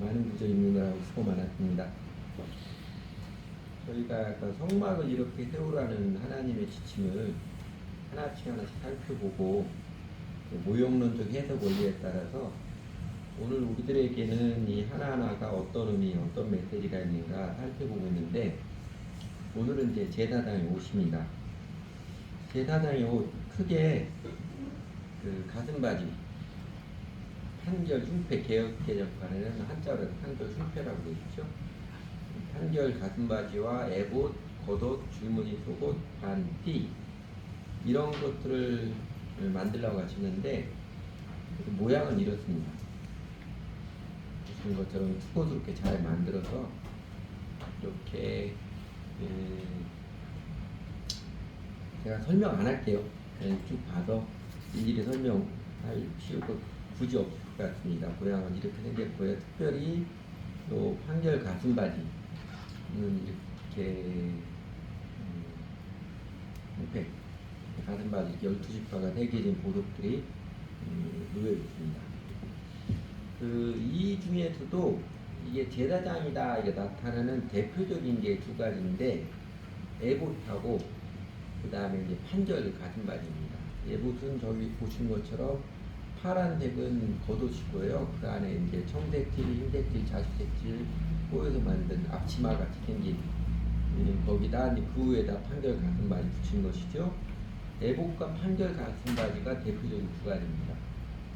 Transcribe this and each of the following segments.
많은 구절 읽느라고 수고 많았습니다. 저희가 아까 성막을 이렇게 세우라는 하나님의 지침을 하나씩 살펴보고 모형론적 해석 원리에 따라서 오늘 우리들에게는 이 하나하나가 어떤 의미, 어떤 메시지가 있는가 살펴보고 있는데, 오늘은 이제 제사장의 옷입니다. 제사장의 옷, 크게 그 가슴바지, 판결 흉패, 개혁개정판에는 한자로 판결 흉패라고 되어 있죠. 판결 가슴바지와 에봇, 겉옷, 줄무늬 속옷, 반, 띠 이런 것들을 만들려고 하시는데, 모양은 이렇습니다. 보시는 것처럼 수고스럽게 잘 만들어서 이렇게 제가 설명 안 할게요. 그냥 쭉 봐서 일일이 설명할 필요가 굳이 없을 것 같습니다. 모양은 이렇게 생겼고요. 특별히 요 판결 가슴바지는 이렇게 가슴바지 12지파가 새겨진 보석들이 놓여 있습니다. 이 중에서도 이게 제사장이다 이게 나타나는 대표적인 게 두 가지인데, 에봇하고 그 다음에 이제 판결 가슴바지입니다. 에봇은 저기 보신 것처럼 파란색은 겉옷이고요. 그 안에 이제 청색질, 흰색질, 자주색질 꼬여서 만든 앞치마 같이 생긴 거기다 그 위에다 판결 가슴바지 붙인 것이죠. 에봇과 판결 가슴바지가 대표적인 두 가지입니다.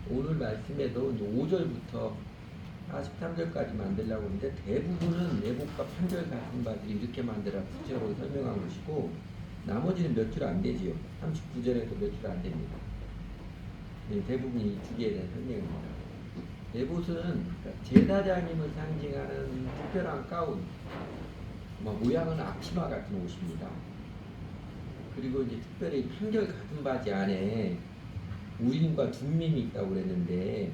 오늘 말씀에도 5절부터 43절까지 만들려고 하는데, 대부분은 에봇과 판결 가슴바지를 이렇게 만들어 구체적으로 설명한 것이고, 나머지는 몇 줄 안 되지요. 39절에도 몇 줄 안 됩니다. 대부분이 이 두 개에 대한 설명입니다. 에봇은 제사장님을 상징하는 특별한 가운, 모양은 앞치마 같은 옷입니다. 그리고 이제 특별히 판결 가슴바지 안에 우림과 둠밈이 있다고 그랬는데,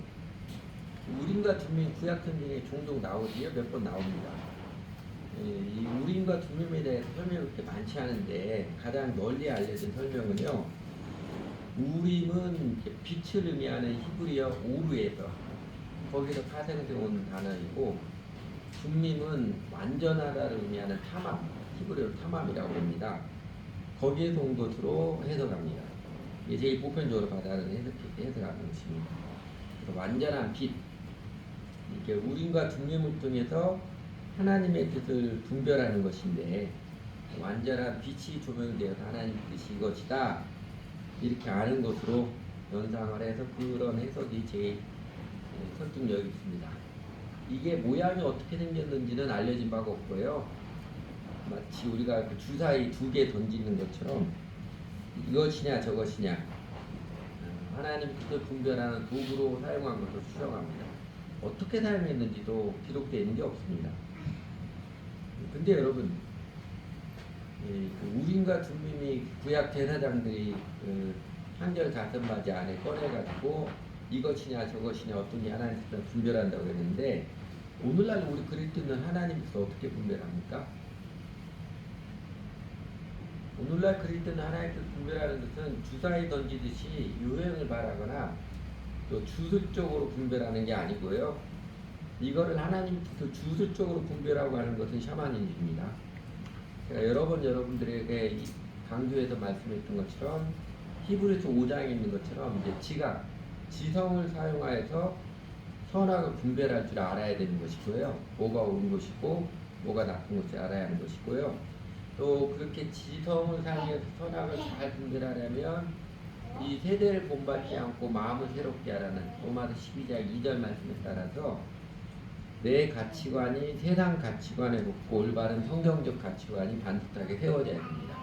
우림과 둠밈 구약 성경에 종종 나오지요. 몇 번 나옵니다. 이 우림과 둠밈에 대해서 설명이 그렇게 많지 않은데, 가장 널리 알려진 설명은요, 우림은 빛을 의미하는 히브리어 오르에서 거기서 파생되어 온 단어이고, 둠밈은 완전하다를 의미하는 타맘, 히브리어 타맘이라고 합니다. 거기에서 온 것으로 해석합니다. 이게 제일 보편적으로 받아들이는 해석하는 것입니다. 완전한 빛, 이게 우림과 둠밈을 통해서 하나님의 뜻을 분별하는 것인데, 완전한 빛이 조명되어서 하나님 뜻이 이것이다 이렇게 아는 것으로 연상을 해서 그런 해석이 제일 설득력이 있습니다. 이게 모양이 어떻게 생겼는지는 알려진 바가 없고요. 마치 우리가 그 주사위 두 개 던지는 것처럼 이것이냐 저것이냐 하나님 뜻을 분별하는 도구로 사용한 것을 추정합니다. 어떻게 사용했는지도 기록되어 있는 게 없습니다. 근데 여러분, 그 우림과 둠밈이 구약 제사장들이 판결 가슴바지 안에 꺼내가지고 이것이냐 저것이냐 어떤 게 하나님 뜻을 분별한다고 했는데, 오늘날 우리 그리스도는 하나님 뜻을 어떻게 분별합니까? 오늘날 그리스도는 하나님 뜻을 분별하는 것은 주사위 던지듯이 유행을 바라거나 또 주술적으로 분별하는 게 아니고요. 이거를 하나님 뜻을 주술적으로 분별하고 하는 것은 샤머니즘입니다. 제가 여러 번 여러분들에게 강조해서 말씀했던 것처럼 히브리서 5장에 있는 것처럼 이제 지각, 지성을 사용하여서 선악을 분별할 줄 알아야 되는 것이고요. 뭐가 옳은 것이고 뭐가 나쁜 것을 알아야 하는 것이고요. 또 그렇게 지성을 사용해서 선악을 잘 분별하려면 이 세대를 본받지 않고 마음을 새롭게 하라는 로마서 12장 2절 말씀에 따라서 내 가치관이 세상 가치관에 붙고 올바른 성경적 가치관이 반듯하게 세워져야 됩니다.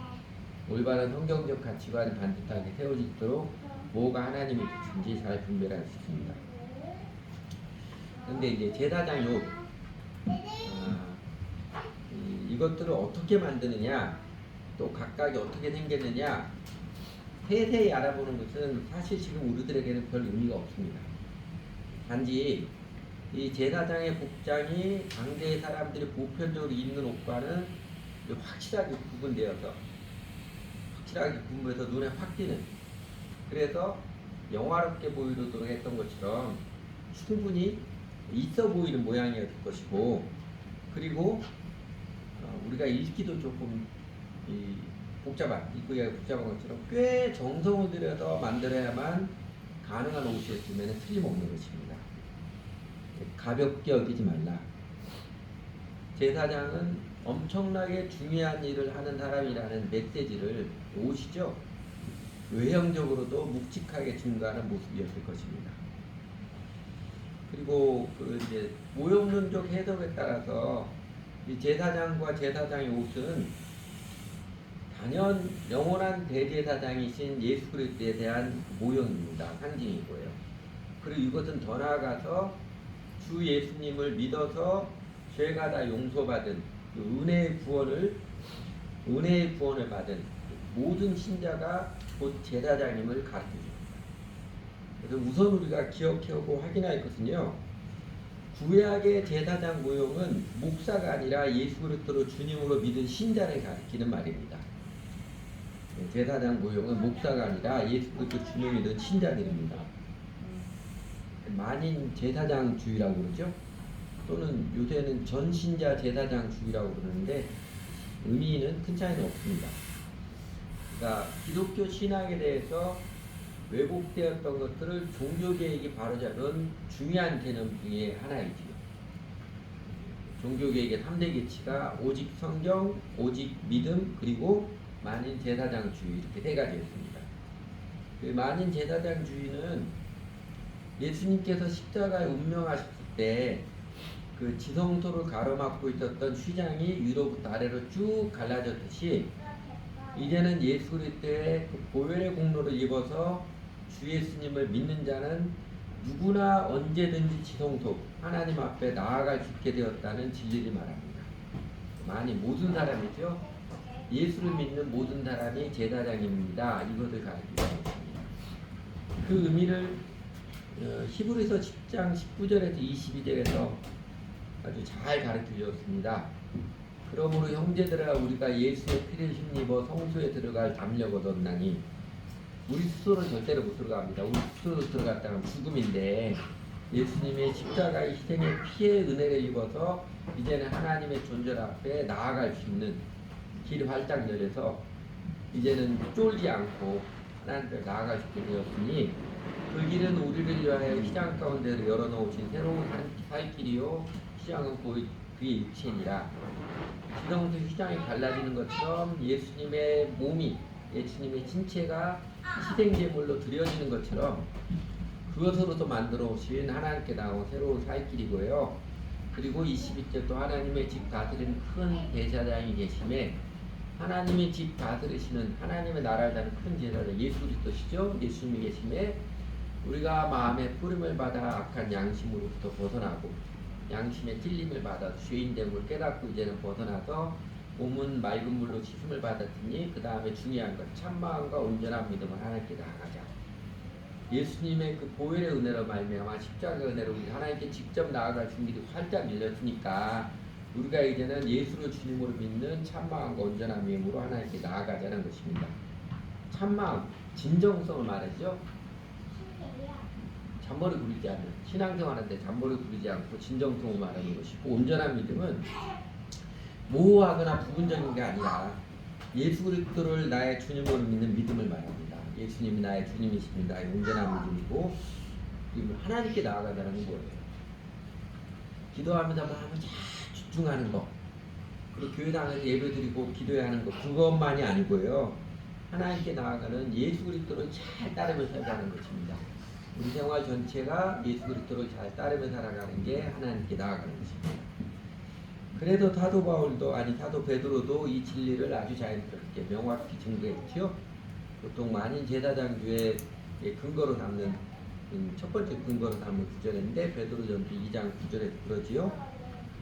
올바른 성경적 가치관이 반듯하게 세워지도록 뭐가 하나님의 뜻인지 잘 분별할 수 있습니다. 그런데 이제 제사장 옷, 이것들을 어떻게 만드느냐, 또 각각이 어떻게 생겼느냐 세세히 알아보는 것은 사실 지금 우리들에게는 별 의미가 없습니다. 단지 이 제사장의 복장이 당대의 사람들이 보편적으로 입는 옷과는 확실하게 구분되어서 눈에 확 띄는, 그래서 영화롭게 보이도록 했던 것처럼 충분히 있어 보이는 모양이었을 것이고, 그리고 우리가 읽기도 조금 읽기가 복잡한 것처럼 꽤 정성을 들여서 만들어야만 가능한 옷이었으면 틀림없는 것입니다. 가볍게 여기지 말라. 제사장은 엄청나게 중요한 일을 하는 사람이라는 메시지를, 옷이죠, 외형적으로도 묵직하게 증거하는 모습이었을 것입니다. 그리고 이제 오용론적 해석에 따라서 이 제사장과 제사장의 옷은 단연 영원한 대제사장이신 예수 그리스도에 대한 모형입니다. 상징이고요. 그리고 이것은 더 나아가서 주 예수님을 믿어서 죄가 다 용서받은 그 은혜의 구원을 받은 모든 신자가 곧 제사장임을 가르쳐줍니다. 그래서 우선 우리가 기억하고 확인할 것은요, 구약의 제사장 모형은 목사가 아니라 예수 그리스도를 주님으로 믿은 신자를 가리키는 말입니다. 제사장 모형은 목사가 아니라 예수 그리스도 주님을 믿은 신자들입니다. 만인 제사장주의라고 그러죠. 또는 요새는 전신자 제사장주의라고 그러는데 의미는 큰 차이는 없습니다. 그러니까 기독교 신학에 대해서 왜곡되었던 것들을 종교개혁이 바로잡은 중요한 개념 중에 하나이지요. 종교개혁의 3대 개치가 오직 성경, 오직 믿음, 그리고 만인 제사장주의, 이렇게 세 가지였습니다. 그 만인 제사장주의는 예수님께서 십자가에 운명하셨을 때 그 지성소를 가로막고 있었던 휘장이 위로부터 아래로 쭉 갈라졌듯이, 이제는 예수 그리스도의 그 보혈의 공로를 입어서 주 예수님을 믿는 자는 누구나 언제든지 지성소 하나님 앞에 나아갈 수 있게 되었다는 진리를 말합니다. 모든 사람이죠. 예수를 믿는 모든 사람이 제사장입니다. 이것을 가르치고 있습니다. 그 의미를 히브리서 10장 19절에서 22절에서 아주 잘 가르쳐 주었습니다. 그러므로 형제들아, 우리가 예수의 피를 힘입어 성소에 들어갈 담력 얻었나니, 우리 스스로는 절대로 못 들어갑니다. 우리 스스로 들어갔다면 죽음인데, 예수님의 십자가의 희생의 피의 은혜를 입어서 이제는 하나님의 존재 앞에 나아갈 수 있는 길이 활짝 열려서 이제는 쫄지 않고 하나님 앞에 나아갈 수 있게 되었으니, 그 길은 우리를 위하여 휘장 가운데로 열어놓으신 새로운 살 길이요, 휘장은 그의 육체니라. 지성소 휘장이 갈라지는 것처럼 예수님의 몸이, 예수님의 신체가 희생제물로 드려지는 것처럼 그것으로도 만들어 오신 하나님께 나온 새로운 살 길이고요. 그리고 22절 또 하나님의 집 다스리는 큰 제사장이 계심에, 하나님의 집 다스리시는 하나님의 나라를 다는 큰 제사장 예수 그리스도시죠. 예수님이 계심에 우리가 마음의 뿌림을 받아 악한 양심으로부터 벗어나고 양심의 찔림을 받아 죄인됨을 깨닫고 이제는 벗어나서 몸은 맑은 물로 씻음을 받았으니 그 다음에 중요한 것, 참마음과 온전한 믿음을 하나님께 나아가자. 예수님의 그 보혈의 은혜로 말미암아 십자가의 은혜로 우리 하나님께 직접 나아갈 수 있는 길이 활짝 열렸으니까, 우리가 이제는 예수를 주님으로 믿는 참마음과 온전한 믿음으로 하나님께 나아가자는 것입니다. 참마음, 진정성을 말하죠. 잔머리 굴리지 않는, 신앙생활하는데 잔머리 굴리지 않고 진정성을 말하는 것이고, 온전한 믿음은 모호하거나 부분적인 게 아니라 예수 그리스도를 나의 주님으로 믿는 믿음을 말합니다. 예수님이 나의 주님이십니다. 나의 온전한 믿음이고, 하나님께 나아가자는 거예요. 기도하면서 마음을 잘 집중하는 것, 그리고 교회당에서 예배드리고 기도해야 하는 것, 그것만이 아니고요, 하나님께 나아가는 예수 그리스도를 잘 따르며 살자는 것입니다. 우리 생활 전체가 예수 그리스도를 잘 따르며 살아가는 게 하나님께 나아가는 것입니다. 그래도 사도 베드로도 이 진리를 아주 자연스럽게 명확히 증거했죠. 보통 만인 제사장주의 근거로 삼는 첫 번째 근거로 삼는 구절인데, 베드로전서 2장 9절에 그러지요.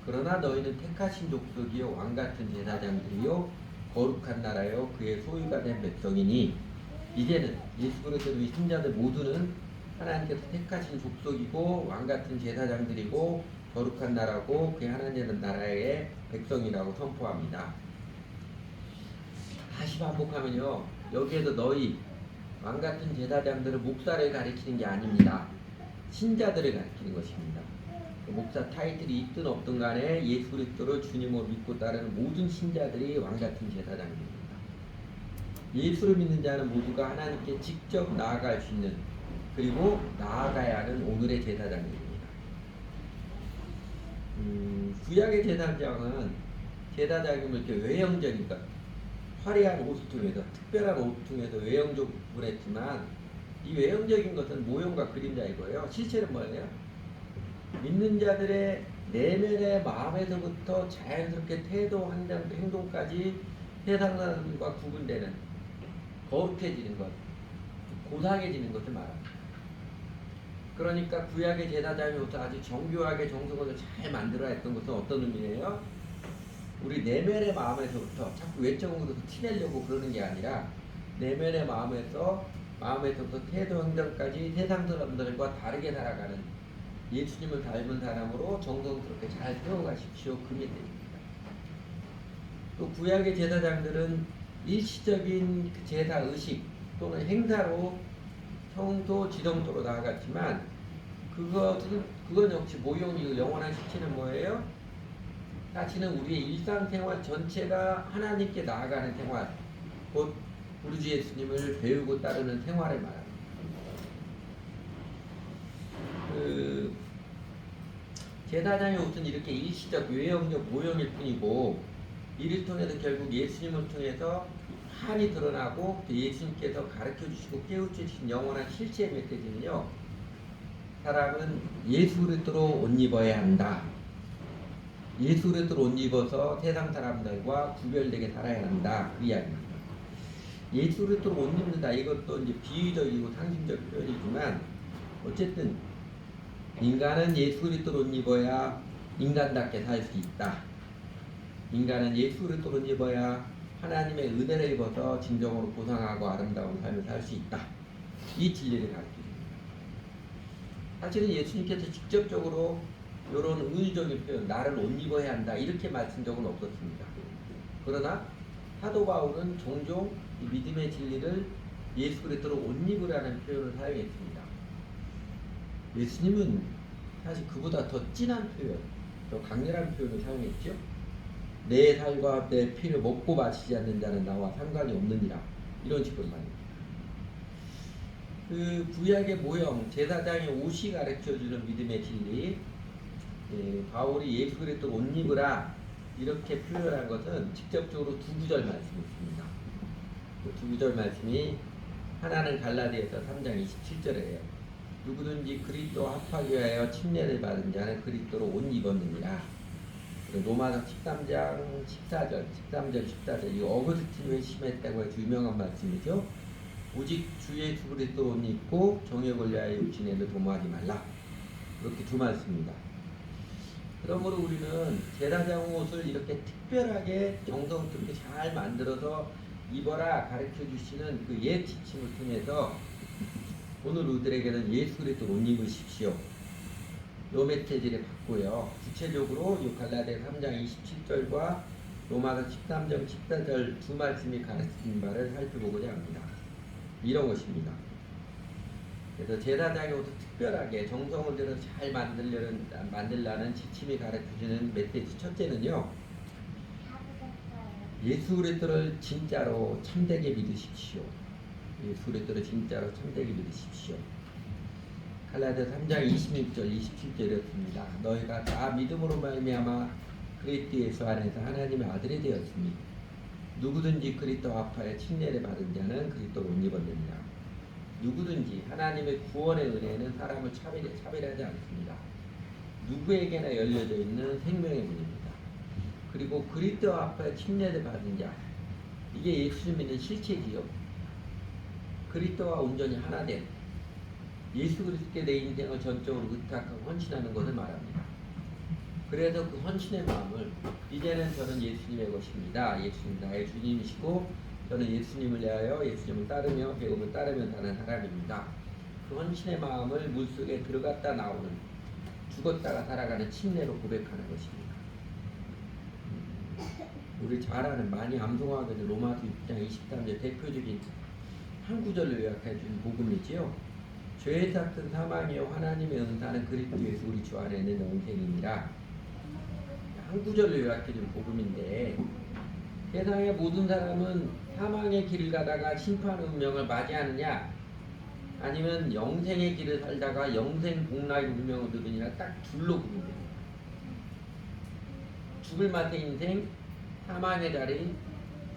그러나 너희는 택하신 족속이요, 왕같은 제사장들이요, 거룩한 나라요, 그의 소유가 된 백성이니, 이제는 예수 그리스도의 믿자들 모두는 하나님께서 택하신 족속이고 왕같은 제사장들이고 거룩한 나라고 그의 하나님의 나라의 백성이라고 선포합니다. 다시 반복하면요, 여기에도 너희 왕같은 제사장들은 목사를 가리키는 게 아닙니다. 신자들을 가리키는 것입니다. 목사 타이틀이 있든 없든 간에 예수 그리스도를 주님으로 믿고 따르는 모든 신자들이 왕같은 제사장입니다. 예수를 믿는 자는 모두가 하나님께 직접 나아갈 수 있는, 그리고 나아가야 하는 오늘의 제사장입니다. 구약의 제사장은 제사장임을 이렇게 외형적인 것, 화려한 옷을 통해서, 특별한 옷을 통해서 외형적으로 했지만, 이 외형적인 것은 모형과 그림자이고요. 실체는 뭐예요? 믿는 자들의 내면의 마음에서부터 자연스럽게 태도, 행동까지 세상 사람들과 구분되는, 거룩해지는 것, 고상해지는 것을 말합니다. 그러니까 구약의 제사장으로서 아주 정교하게 정성을 잘 만들어 했던 것은 어떤 의미예요? 우리 내면의 마음에서부터 자꾸 외적으로 티내려고 그러는 게 아니라 내면의 마음에서부터 태도 행동까지 세상 사람들과 다르게 살아가는 예수님을 닮은 사람으로 정성스럽게 잘 세워가십시오. 그 믿음입니다. 또 구약의 제사장들은 일시적인 제사 의식 또는 행사로 성소 지성소로 나아갔지만 그건 역시 모형이고 영원한 실체는 뭐예요? 사실은 우리의 일상생활 전체가 하나님께 나아가는 생활, 곧 우리 주 예수님을 배우고 따르는 생활을 말합니다. 제사장의 옷은 이렇게 일시적 외형적 모형일 뿐이고, 이를 통해서 결국 예수님을 통해서 한이 드러나고 또 예수님께서 가르쳐 주시고 깨우쳐 주신 영원한 실체의 메시지는요, 사람은 예수 그리스도로 옷 입어야 한다. 예수 그리스도로 옷 입어서 세상 사람들과 구별되게 살아야 한다. 그 이야기입니다. 예수 그리스도로 옷 입는다. 이것도 이제 비유적이고 상징적 표현이지만, 어쨌든 인간은 예수 그리스도로 옷 입어야 인간답게 살 수 있다. 인간은 예수 그리스도로 옷 입어야 하나님의 은혜를 입어서 진정으로 고상하고 아름다운 삶을 살 수 있다. 이 진리를 가르칩니다. 사실은 예수님께서 직접적으로 이런 은유적인 표현, 나를 옷 입어야 한다, 이렇게 말씀 적은 없었습니다. 그러나 사도 바울은 종종 이 믿음의 진리를 예수 그리스도로 옷 입으라는 표현을 사용했습니다. 예수님은 사실 그보다 더 진한 표현, 더 강렬한 표현을 사용했죠. 내 살과 내 피를 먹고 마시지 않는 자는 나와 상관이 없느니라, 이런 식으로 말입니다. 그 구약의 모형, 제사장의 옷이 가르쳐주는 믿음의 진리, 바울이 예수 그리스도로 옷 입으라 이렇게 표현한 것은 직접적으로 두 구절 말씀이 있습니다. 그 두 구절 말씀이 하나는 갈라디아서 3장 27절이에요. 누구든지 그리스도 합하기 위하여 침례를 받은 자는 그리스도로 옷 입었느니라. 로마서 13장 14절, 13절 14절, 이 어거스틴 회심했다고 해서 유명한 말씀이죠. 오직 주 예수 그리스도 옷 입고 정욕을 위하여 육신에도 도모하지 말라. 이렇게 두 말씀입니다. 그러므로 우리는 제사장 옷을 이렇게 특별하게 정성스럽게 잘 만들어서 입어라 가르쳐 주시는 그 옛 지침을 통해서 오늘 우리들에게는 예수 그리스도 옷 입으십시오. 요 메시지를 받고요. 구체적으로 이 갈라디아 3장 27절과 로마서 13장 14절 두 말씀이 가르치는 바를 살펴보고자 합니다. 이런 것입니다. 그래서 제사장의 옷을 특별하게 정성을 들여 잘 만들라는 지침이 가르쳐주는 메시지 첫째는요, 예수 그리스도를 진짜로 참되게 믿으십시오. 예수 그리스도를 진짜로 참되게 믿으십시오. 갈라디아 3장 26절 27절이었습니다. 너희가 다 믿음으로 말미암아 그리스도 예수 안에서 하나님의 아들이 되었으니 누구든지 그리스도 합하여 침례를 받은 자는 그리스도로 옷 입었느니라. 누구든지 하나님의 구원의 은혜는 사람을 차별하지 않습니다. 누구에게나 열려져 있는 생명의 문입니다. 그리고 그리스도 합하여 침례를 받은 자, 이게 예수를 믿는 실체지요. 그리스도와 온전히 하나 된 예수 그리스도께 내 인생을 전적으로 의탁하고 헌신하는 것을 말합니다. 그래서 그 헌신의 마음을, 이제는 저는 예수님의 것입니다. 예수님 나의 주님이시고 저는 예수님을 위하여 예수님을 따르며 배움을 따르며 사는 사람입니다. 그 헌신의 마음을 물속에 들어갔다 나오는, 죽었다가 살아가는 침례로 고백하는 것입니다. 우리 잘 아는, 많이 암송하거든 로마서 6장 23절 대표적인 한 구절로 요약해 준 복음이지요. 죄 삭은 사망이요 하나님의 은사는 그리스도 예수 우리 주 안에 있는 영생이니라. 한 구절로 요약해준 복음인데, 세상의 모든 사람은 사망의 길을 가다가 심판의 운명을 맞이하느냐, 아니면 영생의 길을 살다가 영생 복락의 운명을 누리느냐, 딱 둘로 구분됩니다. 죽을 맛의 인생, 사망의 자리,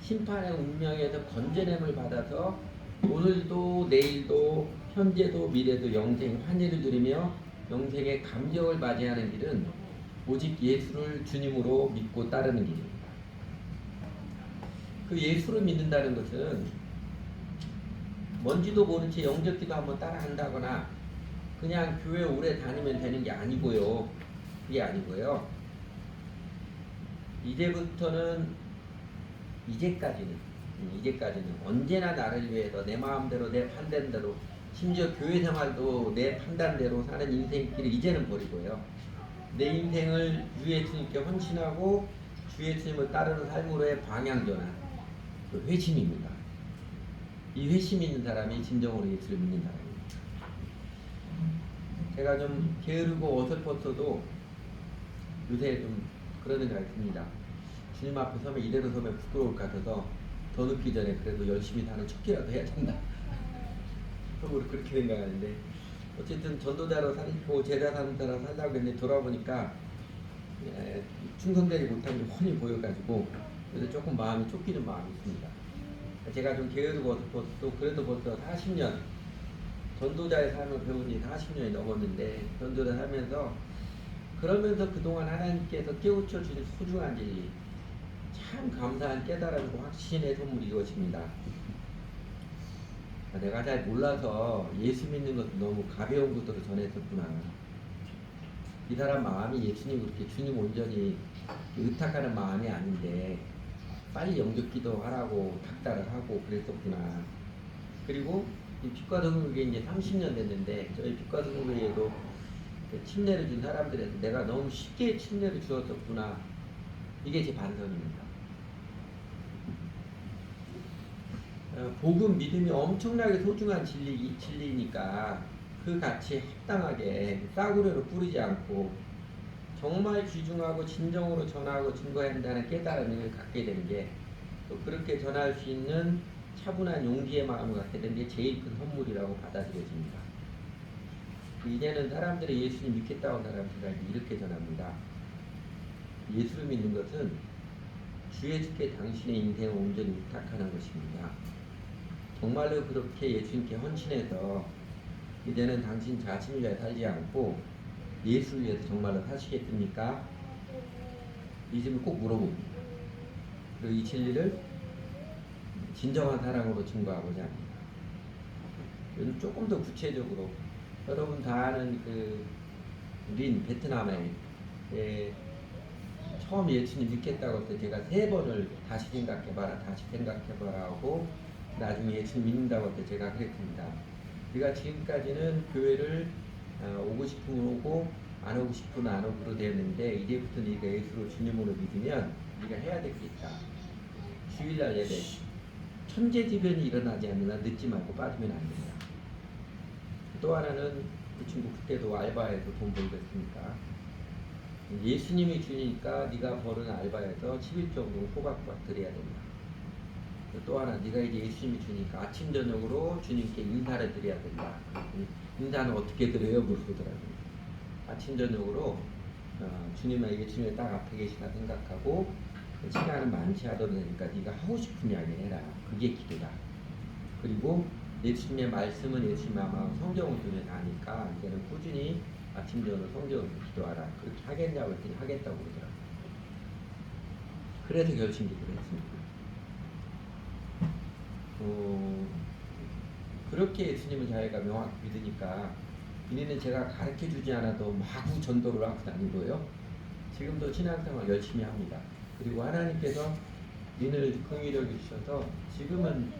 심판의 운명에서 건져냄을 받아서 오늘도 내일도 현재도 미래도 영생 환희를 누리며 영생의 감격을 맞이하는 길은 오직 예수를 주님으로 믿고 따르는 길입니다. 그 예수를 믿는다는 것은 뭔지도 모른 채 영접기도 한번 따라한다거나 그냥 교회 오래 다니면 되는 게 아니고요. 그게 아니고요. 이제까지는 언제나 나를 위해서 내 마음대로 내 판단대로 심지어 교회 생활도 내 판단대로 사는 인생길을 이제는 버리고요. 내 인생을 주 예수님께 헌신하고 주 예수님을 따르는 삶으로의 방향전환, 그 회심입니다. 이 회심 있는 사람이 진정으로 예수를 믿는 사람입니다. 제가 좀 게으르고 어설펐어도 요새 좀 그런 생각이 듭니다. 주님 앞에 서면 이대로 서면 부끄러울 것 같아서 더 늦기 전에 그래도 열심히 사는 척이라도 해야 된다. 속으로 그렇게 생각하는데, 어쨌든 전도자로 살고 제자 사람자로 살라고 했는데 돌아보니까 충성되지 못한 게 훤히 보여가지고 그래서 조금 마음이 쫓기는 마음이 있습니다. 제가 좀 게으르고 어설퍼도 그래도 벌써 40년 전도자의 삶을 배운 지 40년이 넘었는데, 전도자 살면서 그러면서 그동안 하나님께서 깨우쳐 주신 소중한 진리, 참 감사한 깨달음과 확신의 선물이 이것입니다. 내가 잘 몰라서 예수 믿는 것도 너무 가벼운 것으로 전했었구나. 이 사람 마음이 예수님 그렇게 주님 온전히 의탁하는 마음이 아닌데 빨리 영접 기도하라고 닥달을 하고 그랬었구나. 그리고 이 빛과 성령교회 이제 30년 됐는데, 저희 빛과 성령교회에도 침례를 준 사람들에서 내가 너무 쉽게 침례를 주었었구나. 이게 제 반성입니다. 복음 믿음이 엄청나게 소중한 진리니까 그 가치에 합당하게 싸구려로 뿌리지 않고 정말 귀중하고 진정으로 전하고 증거해야 한다는 깨달음을 갖게 된 게, 또 그렇게 전할 수 있는 차분한 용기의 마음을 갖게 된 게 제일 큰 선물이라고 받아들여집니다. 이제는 사람들이 예수님 믿겠다고 하는 사람들에게 이렇게 전합니다. 예수를 믿는 것은 주 예수께 당신의 인생을 온전히 의탁하는 것입니다. 정말로 그렇게 예수님께 헌신해서 이제는 당신 자신을 위해 살지 않고 예수를 위해서 정말로 사시겠습니까? 이 질문을 꼭 물어봅니다. 그리고 이 진리를 진정한 사랑으로 증거하고자 합니다. 조금 더 구체적으로, 여러분 다 아는 그 베트남에 처음 예수님 믿겠다고 할 때 제가 3번을 다시 생각해봐라 하고 나중에 예수님 믿는다고 할 때 제가 그랬습니다. 네가 지금까지는 교회를 오고 싶으면 오고 안 오고 싶으면 안 오고로 되었는데, 이제부터 네가 예수를 주님으로 믿으면 네가 해야 될 게 있다. 주일날 예배, 천재지변이 일어나지 않는 한 늦지 말고 빠지면 안 된다. 또 하나는 그 친구 그때도 알바해서 돈 벌고 했으니까 예수님이 주니까 네가 버는 알바에서 11 정도 호박박 드려야 된다. 또 하나, 네가 이제 예수님이 주니까 아침 저녁으로 주님께 인사를 드려야 된다. 인사는 어떻게 드려요? 물어보더라고요. 아침 저녁으로 주님은 예수님이 딱 앞에 계시다 생각하고 시간은 많지 않아도 되니까 네가 하고 싶은 이야기 해라. 그게 기도다. 그리고 예수님의 말씀은 예수님 아마 성경을 통해서 아니까 이제는 꾸준히 아침 저녁 성경을 기도하라. 그렇게 하겠냐고 했더니 하겠다고 그러더라고요. 그래서 결심 기도를 했습니다. 그렇게 예수님을 자기가 명확히 믿으니까 이제는 제가 가르쳐주지 않아도 마구 전도를 하고 다니고요. 지금도 신앙생활 열심히 합니다. 그리고 하나님께서 니를 긍휼히 주셔서 지금은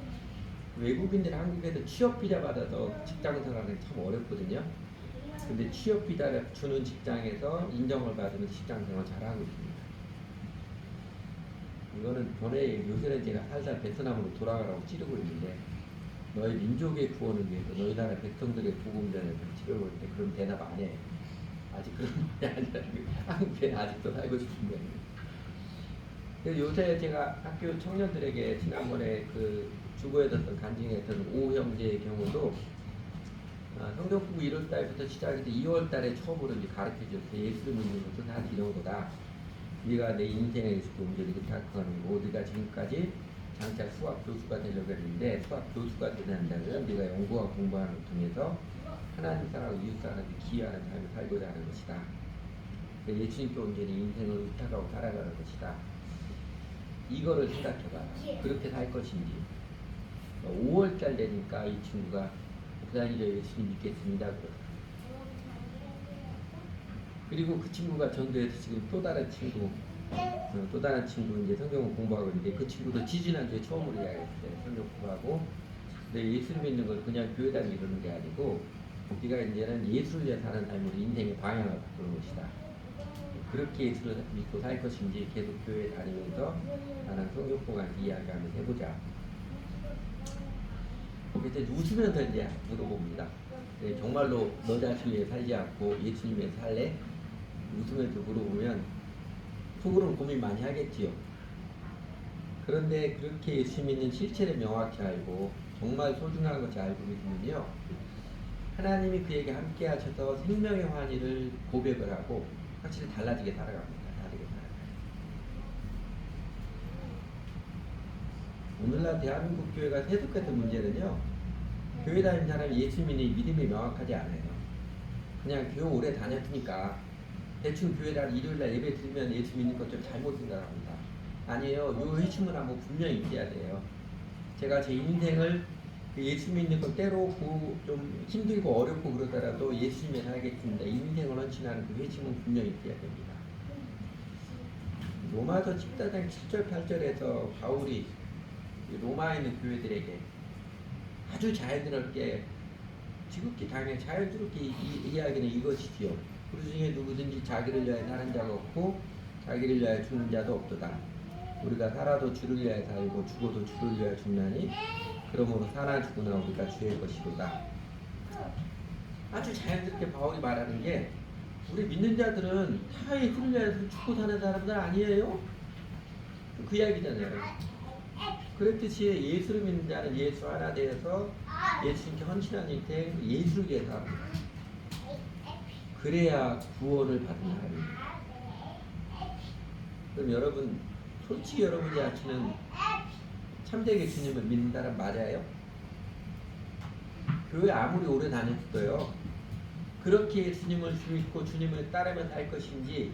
외국인들 한국에서 취업 비자 받아서 직장 생활하기 참 어렵거든요. 근데 취업 비자를 주는 직장에서 인정을 받으면 직장 생활 잘하고 있습니다. 이거는 전에 요새는 제가 살살 베트남으로 돌아가라고 찌르고 있는데 너희 민족의 구원을 위해서 너희 나라 백성들의 복음전을 치러볼 때 그런 대답 안 해. 아직 그런 말이 아니라 한국에 아직도 살고 싶은 거예요. 그래서 요새 제가 학교 청년들에게 지난번에 그 주고했던 간증했던 오 형제의 경우도 성경 공부 1월 달부터 시작해서 2월 달에 처음으로 이제 가르쳐 줬어요. 예수를 믿는 것은 다 이런 거다. 네가 내 인생에 있을 온전히 부탁하는 거고, 네가 지금까지 장차 수학 교수가 되려고 했는데 수학 교수가 된다면 네가 연구와 공부하는 걸 통해서 하나님 사랑하고 이웃 사랑하고 기여하는 삶을 살고자 하는 것이다. 예수님께 온전히 인생을 의탁하고 살아가는 것이다. 이거를 생각해봐. 그렇게 살 것인지. 5월달 되니까 이 친구가 목사님 저 예수님 믿겠습니다. 그리고 그 친구가 전도해서 지금 또 다른 친구 이제 성경을 공부하고 있는데 그 친구도 지지난주에 처음으로 이야기했어요. 성경 공부하고. 근데 예수를 믿는 걸 그냥 교회 다니고 이러는 게 아니고 우리가 이제는 예수를 위해 사는 삶으로 인생의 방향을 바꾸는 것이다. 그렇게 예수를 믿고 살 것인지 계속 교회 다니면서 나는 성경 공부하면서 이야기하면서 해보자. 그때 웃으면서 이제 물어봅니다. 네, 정말로 너 자신 위해 살지 않고 예수님 위해 살래? 웃으면서 물어보면 속으로는 고민 많이 하겠지요. 그런데 그렇게 예수 믿는 실체를 명확히 알고 정말 소중한 것을 알고 계시면요, 하나님이 그에게 함께 하셔서 생명의 환희를 고백을 하고 확실히 달라지게 살아갑니다. 다르게 살아가요. 오늘날 대한민국 교회가 세속화된 문제는요, 교회 다니는 사람이 예수 믿는 믿음이 명확하지 않아요. 그냥 교회 오래 다녔으니까 대충 교회를 일요일날 예배 드리면 예수 믿는 것 좀 잘못 생각합니다. 아니에요. 요 회심은 한번 분명히 있어야 돼요. 제가 제 인생을 예수 믿는 건 때로 좀 힘들고 어렵고 그러더라도 예수님에 살겠습니다. 인생을 헌신하는 그 회심은 분명히 있어야 됩니다. 로마서 14장 7절 8절에서 바울이 로마에 있는 교회들에게 아주 자연스럽게 지극히 당연히 자연스럽게 이야기는 이것이지요. 우리 중에 누구든지 자기를 위하여 사는 자가 없고 자기를 위하여 죽는 자도 없도다. 우리가 살아도 주를 위하여 살고 죽어도 주를 위하여 죽나니 그러므로 사나 죽으나 우리가 주의 것이로다. 아주 자연스럽게 바울이 말하는 게 우리 믿는 자들은 다 예수를 위하여 죽고 사는 사람들 아니에요? 그 이야기잖아요. 그랬듯이 예수를 믿는 자는 예수 하나 되어서 예수님께 헌신한 인생 예수를 위해서 합니다. 그래야 구원을 받는 사람입니다. 그럼 여러분 솔직히 여러분이 아시는 참되게 주님을 믿는 사람 맞아요? 교회 아무리 오래 다녔어요. 그렇게 예수님을 믿고 주님을 따르면 살 것인지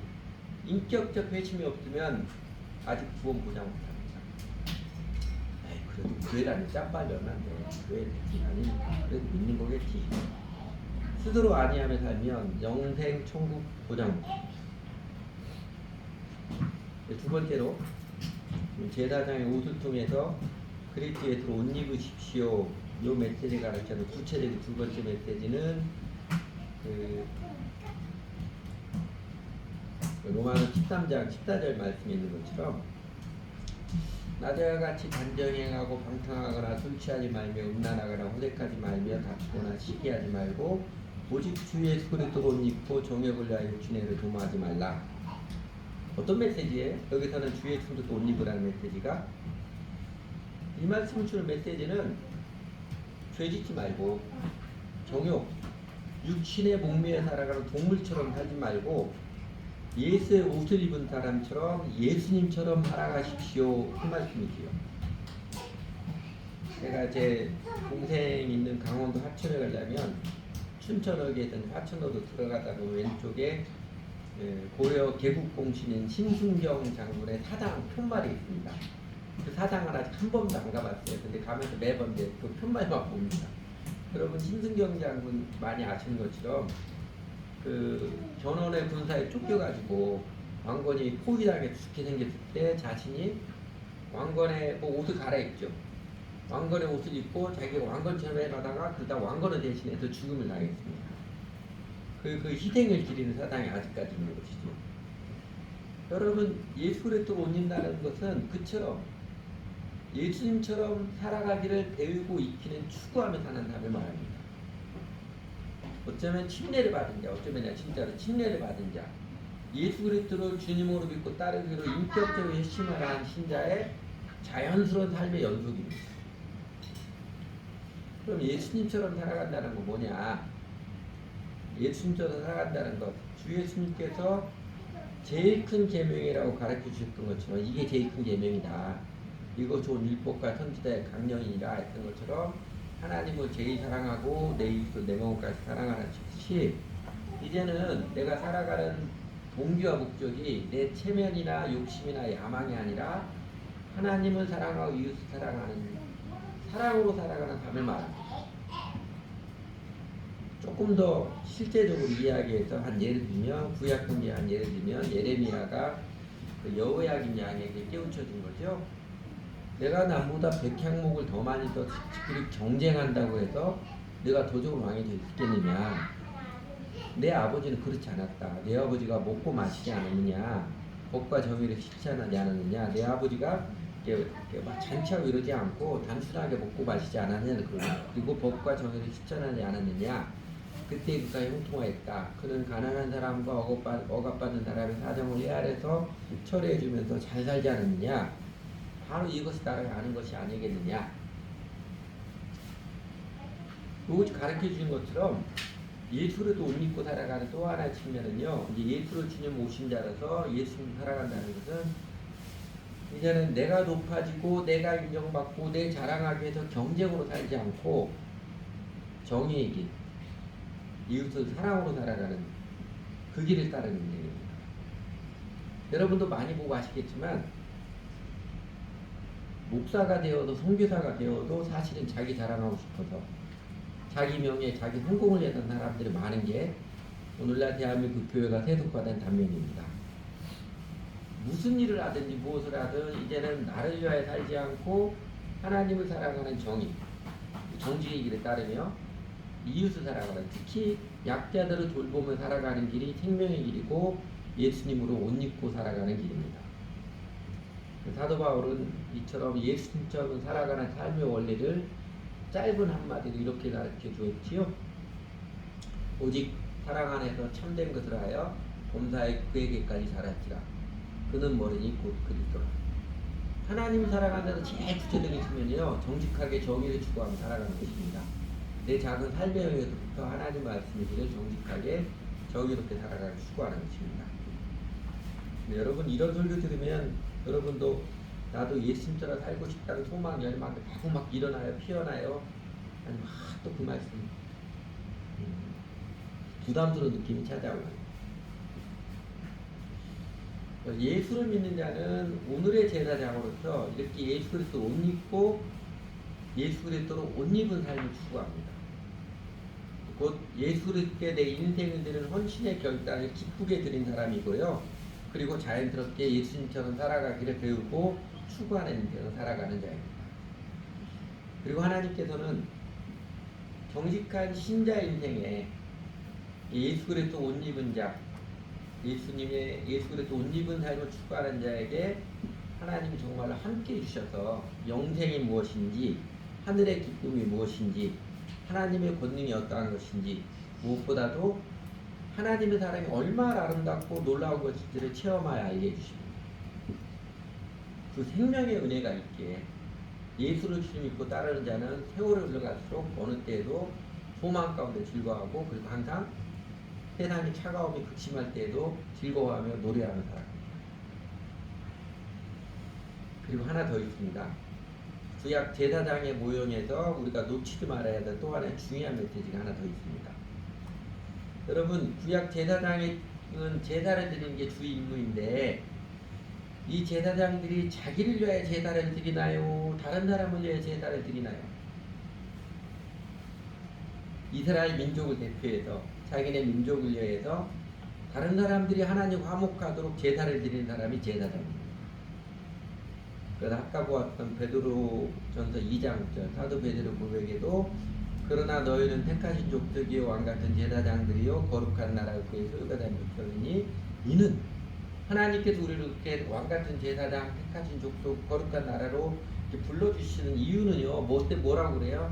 인격적 회심이 없으면 아직 구원 보장 못합니다. 그래도 교회 다니는 짬빨이 얼마인데 교회 다니니까 그래도 믿는 거겠지. 스스로 아니하며 살면 영생 천국 보장 못합니다. 두 번째로 제사장의 옷을 통해서 그리스도 예수로 옷 입으십시오. 이 메시지가 가르치는 구체적인 두 번째 메시지는 로마서 13장 14절 말씀에 있는 것처럼 나저와 같이 단정행하고 방탕하거나 술 취하지 말며 음란하거나 호색하지 말며 다투거나 시기하지 말고 오직 주 예수 그리스도로 옷 입고 정욕을 위하여 육신애를 도모하지 말라. 어떤 메시지예요? 여기서는 주 예수 그리스도 옷 입으라는 메시지가 이 말씀을 주는 메시지는 죄짓지 말고 정욕, 육신의 목매에 살아가는 동물처럼 살지 말고 예수의 옷을 입은 사람처럼 예수님처럼 살아가십시오. 그 말씀이지요. 제가 제 동생 있는 강원도 하천에 가려면 춘천역에 있던 하천으로 들어가다 보면 왼쪽에 고려 개국공신인 신순경 장군의 사당 편말이 있습니다. 그 사당을 아직 한 번도 안 가봤어요. 근데 가면서 매번 그 편말만 봅니다. 여러분 신순경 장군 많이 아시는 것처럼 그 전원의 군사에 쫓겨가지고 왕건이 포위당해 죽게 생겼을 때 자신이 왕건의 옷을 갈아입죠. 왕건의 옷을 입고 자기가 왕건처럼 해가다가 그러다 왕건을 대신해서 죽음을 당했습니다. 그 희생을 기리는 사당이 아직까지 있는 것이죠. 여러분 예수 그리스도로 옷 입는다는 것은 그처럼 예수님처럼 살아가기를 배우고 익히는 추구하며 사는 삶을 말합니다. 어쩌면 침례를 받은 자, 어쩌면 진짜로 침례를 받은 자, 예수 그리스도를 주님으로 믿고 따르기로 인격적으로 핵심을 한 신자의 자연스러운 삶의 연속입니다. 그럼 예수님처럼 살아간다는 건 뭐냐? 예수님처럼 살아간다는 것, 주 예수님께서 제일 큰 계명이라고 가르쳐 주셨던 것처럼 이게 제일 큰 계명이다. 이거 좋은 율법과 선지자의 강령이라 했던 것처럼 하나님을 제일 사랑하고 내 이웃을 내 몸까지 사랑하는 것이 이제는 내가 살아가는 동기와 목적이 내 체면이나 욕심이나 야망이 아니라 하나님을 사랑하고 이웃을 사랑하는 사랑으로 살아가는 삶을 말합니다. 조금 더 실제적으로 이야기해서 한 예를 들면 구약 성경 한 예를 들면 예레미야가 그 여호야긴 양에게 깨우쳐준 거죠. 내가 남보다 100향목을 더 많이 더 경쟁한다고 해서 내가 도적으로 왕이 될 수 있겠느냐? 내 아버지는 그렇지 않았다. 내 아버지가 먹고 마시지 않았느냐? 법과 정의를 실천하지 않았느냐? 내 아버지가 이렇게 막 잔치하고 이러지 않고 단순하게 먹고 마시지 않았느냐? 그리고 법과 정의를 실천하지 않았느냐? 그때 그가 형통하였다. 그는 가난한 사람과 억압받는 사람의 사정을 헤아려서 철회해주면서 잘 살지 않았느냐? 바로 이것이 나라가 아는 것이 아니겠느냐? 이것이 가르쳐 주는 것처럼 예수를 또 옷 입고 살아가는 또 하나의 측면은요, 이제 예수를 주님 오신 자라서 예수님 살아간다는 것은 이제는 내가 높아지고 내가 인정받고 내 자랑하기 위해서 경쟁으로 살지 않고 정의의 길, 이웃을 사랑으로 살아가는 그 길을 따르는 일입니다. 여러분도 많이 보고 아시겠지만 목사가 되어도 선교사가 되어도 사실은 자기 자랑하고 싶어서 자기 명예, 자기 성공을 내던 사람들이 많은 게 오늘날 대한민국 교회가 세속화된 단면입니다. 무슨 일을 하든지 무엇을 하든 이제는 나를 위하여 살지 않고 하나님을 사랑하는 정직의 길을 따르며 이웃을 살아가는, 특히 약자들을 돌보며 살아가는 길이 생명의 길이고 예수님으로 옷 입고 살아가는 길입니다. 사도 바울은 이처럼 예수님처럼 살아가는 삶의 원리를 짧은 한마디로 이렇게 가르쳐 주었지요. 오직 사랑 안에서 참된 것을 하여 범사에 그에게까지 자랐지라. 그는 뭐르니 곧 그리스도라. 하나님 살아가는 데서 제일 구체적인 측면이요, 정직하게 정의를 추구하며 살아가는 것입니다. 내 작은 삶의 영역에서부터 하나님 말씀의 길을 정직하게 정의롭게 살아가는 추구하는 것입니다. 네, 여러분 이런 설교 들으면 여러분도 나도 예수님처럼 살고 싶다는 소망, 열망이 막 일어나요, 피어나요? 아니면 또 그 말씀 부담스러운 느낌이 찾아와요. 예수를 믿는 자는 오늘의 제사장으로서 이렇게 예수 그리스도 옷 입고 예수 그리스도로 옷 입은 삶을 추구합니다. 곧 예수 그리스도께 내 인생을 드리는 헌신의 결단을 기쁘게 드린 사람이고요. 그리고 자연스럽게 예수님처럼 살아가기를 배우고 추구하는 인생을 살아가는 자입니다. 그리고 하나님께서는 정직한 신자 인생에 예수 그리스도 옷 입은 자, 예수 그리스도 옷 입은 삶을 추구하는 자에게 하나님이 정말로 함께 해주셔서 영생이 무엇인지, 하늘의 기쁨이 무엇인지, 하나님의 권능이 어떠한 것인지, 무엇보다도 하나님의 사랑이 얼마나 아름답고 놀라운 것인지를 체험하여 알게 해주십니다. 그 생명의 은혜가 있기에 예수를 주님 믿고 따르는 자는 세월을 흘러갈수록 어느 때에도 소망 가운데 즐거워하고, 그리고 항상 세상의 차가움이 극심할 때에도 즐거워하며 노래하며 살아갑니다. 그리고 하나 더 있습니다. 구약 제사장의 모형에서 우리가 놓치지 말아야 될 또 하나의 중요한 메시지가 하나 더 있습니다. 여러분, 구약 제사장은 제사를 드리는 게 주 임무인데, 이 제사장들이 자기를 위하여 제사를 드리나요? 다른 사람을 위하여 제사를 드리나요? 이스라엘 민족을 대표해서 자기네 민족을 위해서 다른 사람들이 하나님 화목하도록 제사를 드리는 사람이 제사장입니다. 그래서 아까 보았던 베드로전서 2장절 사도 베드로 고백에도 그러나 너희는 택하신 족속이요 왕같은 제사장들이요 거룩한 나라 그의 소유가 된 백성이니 이는 하나님께서 우리를 그렇게 왕같은 제사장 택하신 족속 거룩한 나라로 이렇게 불러주시는 이유는요. 뭐 때 뭐라고 그래요?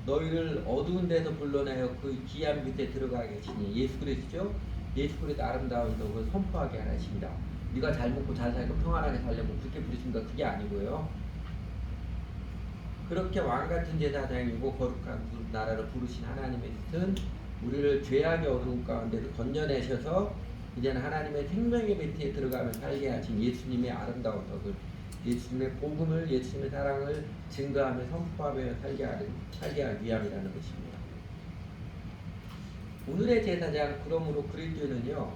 너희를 어두운 데서 불러내어 그 기한 밑에 들어가게 하시니 예수 그리스도죠. 예수 그리스도 아름다운 덕을 선포하게 하십니다. 네가 잘 먹고 잘 살고 평안하게 살려고 그렇게 부르십니다. 그게 아니고요. 그렇게 왕같은 제사장이고 거룩한 나라를 부르신 하나님의 뜻은 우리를 죄악의 어두운 가운데서 건져내셔서 이제는 하나님의 생명의 배트에 들어가며 살게 하신 예수님의 아름다운 덕을, 예수님의 복음을, 예수님의 사랑을 증거하며 선포하며 살게 하기 위함이라는 것입니다. 오늘의 제사장 그러므로 그리스도는요,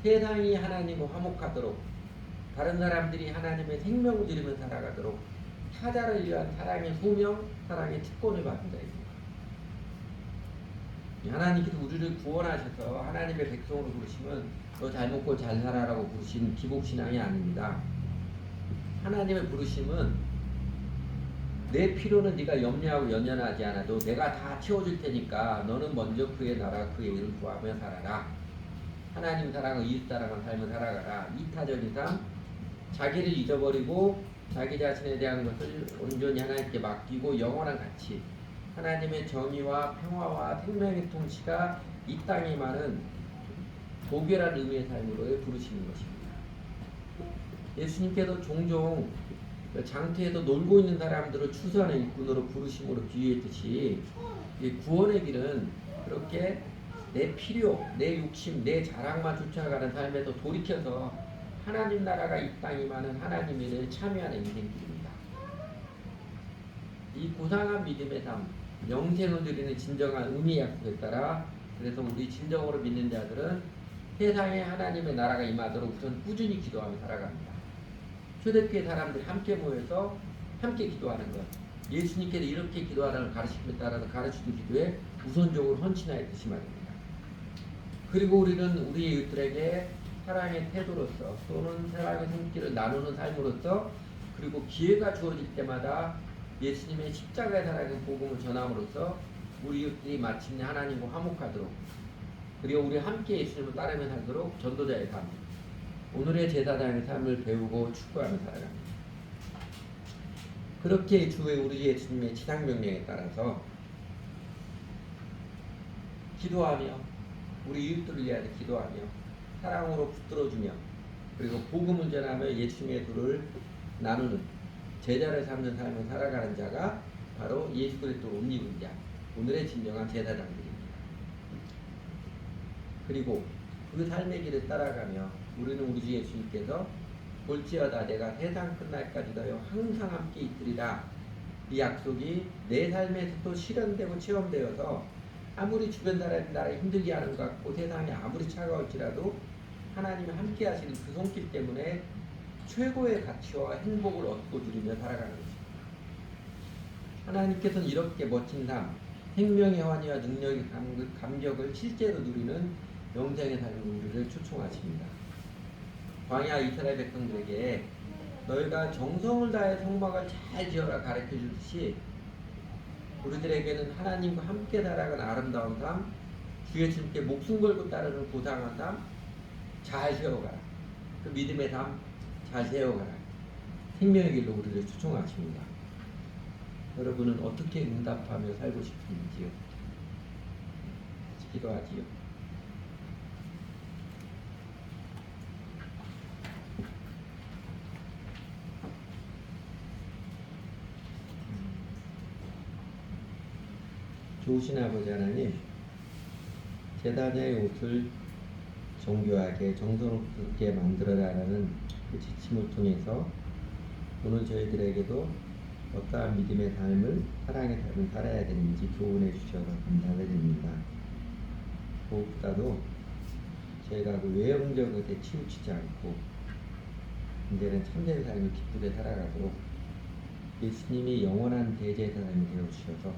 세상이 하나님과 화목하도록, 다른 사람들이 하나님의 생명을 누리며 살아가도록 타자를 위한 사랑의 소명, 사랑의 특권을 받은 자입니다. 하나님께서 우리를 구원하셔서 하나님의 백성으로 부르시면 너 잘 먹고 잘 살아라고 부르신 기복신앙이 아닙니다. 하나님의 부르심은 내 필요는 네가 염려하고 연연하지 않아도 내가 다 채워줄 테니까 너는 먼저 그의 나라 그의 일을 구하며 살아라. 하나님 사랑을 이웃 사랑을 삶을 살아가라. 이타적인 삶, 자기를 잊어버리고 자기 자신에 대한 것을 온전히 하나님께 맡기고 영원한 가치, 하나님의 정의와 평화와 생명의 통치가 이 땅에 임하는 고결한 의미의 삶으로 부르시는 것입니다. 예수님께서 종종 장터에서 놀고 있는 사람들을 추수하는 일꾼으로 부르심으로 비유했듯이 구원의 길은 그렇게 내 필요, 내 욕심, 내 자랑만 쫓아가는 삶에서 돌이켜서 하나님 나라가 이 땅에 임하는 하나님의 일에 참여하는 인생길입니다. 이 고상한 믿음의 삶, 영생을 드리는 진정한 의미 약속에 따라 그래서 우리 진정으로 믿는 자들은 세상에 하나님의 나라가 임하도록 우선 꾸준히 기도하며 살아갑니다. 초대교회 사람들이 함께 모여서 함께 기도하는 것, 예수님께서 이렇게 기도하라는 가르침에 따라서 가르치는 기도에 우선적으로 헌신하였듯이 말입니다. 그리고 우리는 우리 이웃들에게 사랑의 태도로서 또는 사랑의 손길을 나누는 삶으로서 그리고 기회가 주어질 때마다 예수님의 십자가의 사랑의 복음을 전함으로써 우리 이웃들이 마침내 하나님과 화목하도록 그리고 우리 함께 예수님을 따르며 살도록 전도자의 삶, 오늘의 제사장의 삶을 배우고 축구하며 살아갑니다. 그렇게 주의 우리 예수님의 지상명령에 따라서 기도하며 우리 이웃들을 위하여 기도하며 사랑으로 붙들어주며 그리고 복음을 전하며 예수님의 도를 나누는 제자를 삼는 삶을 살아가는 자가 바로 예수 그리스도를 옷 입은 자, 오늘의 진정한 제사장들입니다. 그리고 그 삶의 길을 따라가며 우리는 우리 주 예수님께서 볼지어다 내가 세상 끝날까지 너희와 항상 함께 있으리라, 이 약속이 내 삶에서도 실현되고 체험되어서 아무리 주변 사람이 나를 힘들게 하는 것 같고 세상이 아무리 차가울지라도 하나님이 함께 하시는 그 손길 때문에 최고의 가치와 행복을 얻고 누리며 살아가는 것입니다. 하나님께서는 이렇게 멋진 삶, 생명의 환희와 능력의 감격을 실제로 누리는 영생의 삶을 우리를 초청하십니다. 광야 이스라엘 백성들에게 너희가 정성을 다해 성막을 잘 지어라 가르쳐 주듯이 우리들에게는 하나님과 함께 살아가는 아름다운 삶, 주 예수님께 목숨 걸고 따르는 고상한 삶 잘 세워가라. 그 믿음의 삶 잘 세워가라. 생명의 길로 우리를 초청하십니다. 여러분은 어떻게 응답하며 살고 싶은지요? 기도하지요. 좋으신 아버지 하나님, 제단의 옷을 정교하게 정성스럽게 만들어라라는 그 지침을 통해서 오늘 저희들에게도 어떠한 믿음의 삶을, 사랑의 삶을 살아야 되는지 교훈해 주셔서 감사드립니다. 무엇보다도 저희가 그 외형적 것에 치우치지 않고 이제는 참된 삶을 기쁘게 살아가도록 예수님이 영원한 대제사장이 되어주셔서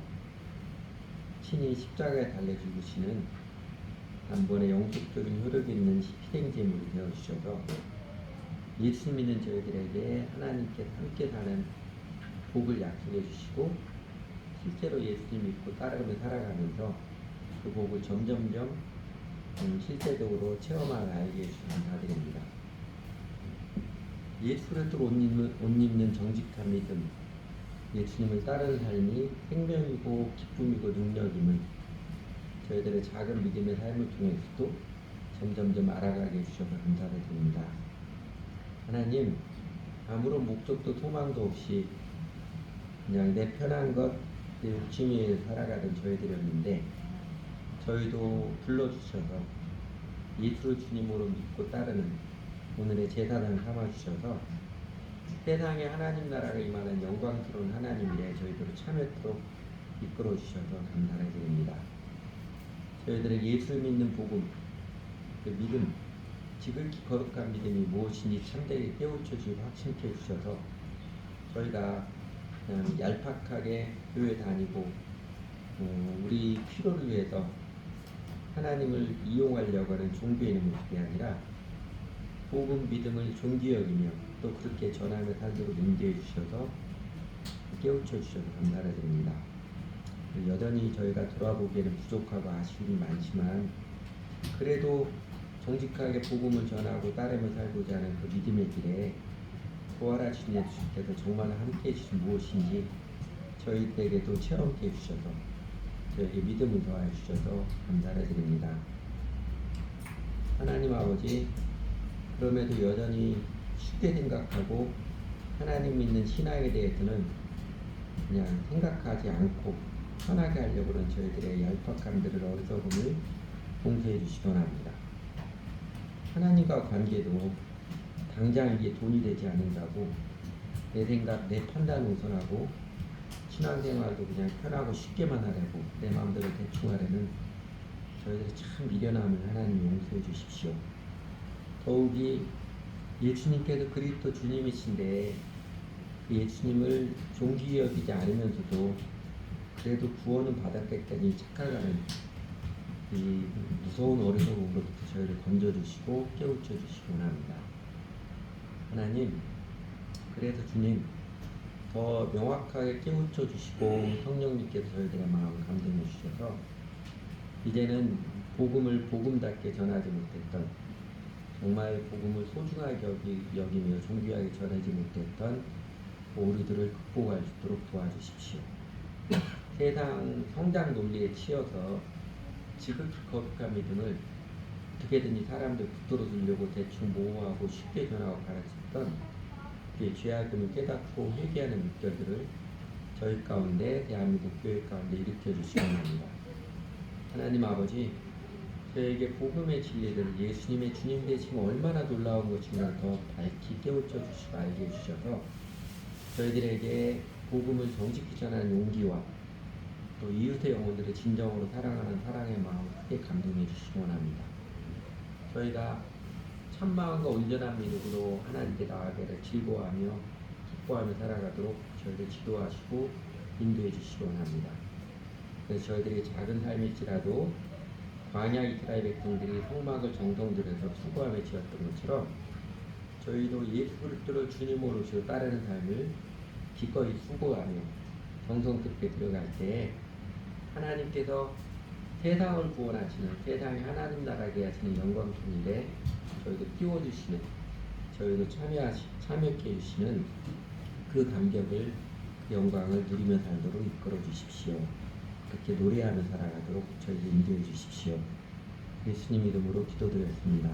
친히 십자가에 달려 죽으시는 단번에 영속적인 효력이 있는 희생제물이 되어주셔서 예수 믿는 저희들에게 하나님께 함께 사는 복을 약속해 주시고 실제로 예수님 믿고 따르며 살아가면서 그 복을 점점점 실제적으로 체험하게 알게 해주셔서 감사드립니다. 예수 그리스도를 옷 입는 정직한 믿음, 예수님을 따르는 삶이 생명이고 기쁨이고 능력임을 저희들의 작은 믿음의 삶을 통해서도 점점점 알아가게 해주셔서 감사를 드립니다. 하나님, 아무런 목적도 소망도 없이 그냥 내 편한 것, 내 욕심 위에 살아가던 저희들이었는데 저희도 불러주셔서 예수를 주님으로 믿고 따르는 오늘의 제사장을 삼아주셔서 세상에 하나님 나라가 임하는 영광스러운 하나님 일에 저희들을 참여토록 이끌어주셔서 감사를 드립니다. 저희들의 예수를 믿는 복음, 그 믿음, 지극히 거룩한 믿음이 무엇인지 참되게 깨우쳐주고 확신케 해주셔서 저희가 그냥 얄팍하게 교회 다니고 우리 필요를 위해서 하나님을 이용하려고 하는 종교의 모습이 아니라 복음 믿음을 존귀 여기며 또 그렇게 전하며 살도록 인도해 주셔서 깨우쳐 주셔서 감사를 드립니다. 여전히 저희가 돌아보기에는 부족하고 아쉬움이 많지만 그래도 정직하게 복음을 전하고 따르며 살고자 하는 그 믿음의 길에 부활하신 예수께서 정말 함께해 주신 무엇인지 저희에게도 체험케 해주셔서 저에게 믿음을 더하여 주셔서 감사를 드립니다. 하나님 아버지, 그럼에도 여전히 쉽게 생각하고 하나님 믿는 신앙에 대해서는 그냥 생각하지 않고 편하게 하려고 하는 저희들의 얄팍함들을 어리석음을 용서해 주시기 원합니다. 하나님과 관계도 당장 이게 돈이 되지 않는다고 내 생각, 내 판단 우선하고 신앙생활도 그냥 편하고 쉽게만 하려고 내 마음대로 대충 하려는 저희들이 참 미련함을 하나님 용서해 주십시오. 더욱이 예수님께서 그리스도 주님이신데 그 예수님을 존귀 여기지 않으면서도 그래도 구원은 받았겠다니 착각하는 이 무서운 어리석음으로부터 저희를 건져주시고 깨우쳐주시기 원합니다. 하나님, 그래서 주님 더 명확하게 깨우쳐주시고 성령님께서 저희들의 마음을 감동해 주셔서 이제는 복음을 복음답게 전하지 못했던 정말 복음을 소중하게 여기며 존귀하게 전하지 못했던 오류들을 극복할 수 있도록 도와주십시오. 세상 성장 논리에 치여서 지극히 거룩한 믿음을 어떻게든지 사람들 붙들어 주려고 대충 모호하고 쉽게 전하고 가르쳤던 그의 죄악임을 깨닫고 회개하는 물결들을 저희 가운데 대한민국 교회 가운데 일으켜 주시기 원합니다. 하나님 아버지, 저에게 복음의 진리를 예수님의 주님 되심이 얼마나 놀라운 것인가 더 밝히 깨우쳐 주시고 알게 해주셔서 저희들에게 복음을 정직히 전하는 용기와 또 이웃의 영혼들을 진정으로 사랑하는 사랑의 마음을 크게 감동해 주시기 원합니다. 저희가 참마음과 온전한 믿음으로 하나님께 나아가기를 즐거워하며 기뻐하며 살아가도록 저희를 지도하시고 인도해 주시기 원합니다. 그래서 저희들이 작은 삶일지라도 광야 이스라엘 백성들이 성막을 정성 들여서 수고하며 지었던 것처럼 저희도 예수 그리스도를 주님으로서 따르는 삶을 기꺼이 수고하며 정성스럽게 들어갈 때 하나님께서 세상을 구원하시는 세상에 하나님 나라게 하시는 영광스러운 일에 저희도 띄워주시는 저희도 참여케 해주시는 그 감격을 그 영광을 누리며 살도록 이끌어 주십시오. 그렇게 노래하며 살아가도록 저희를 인도해 주십시오. 예수님 이름으로 기도드렸습니다.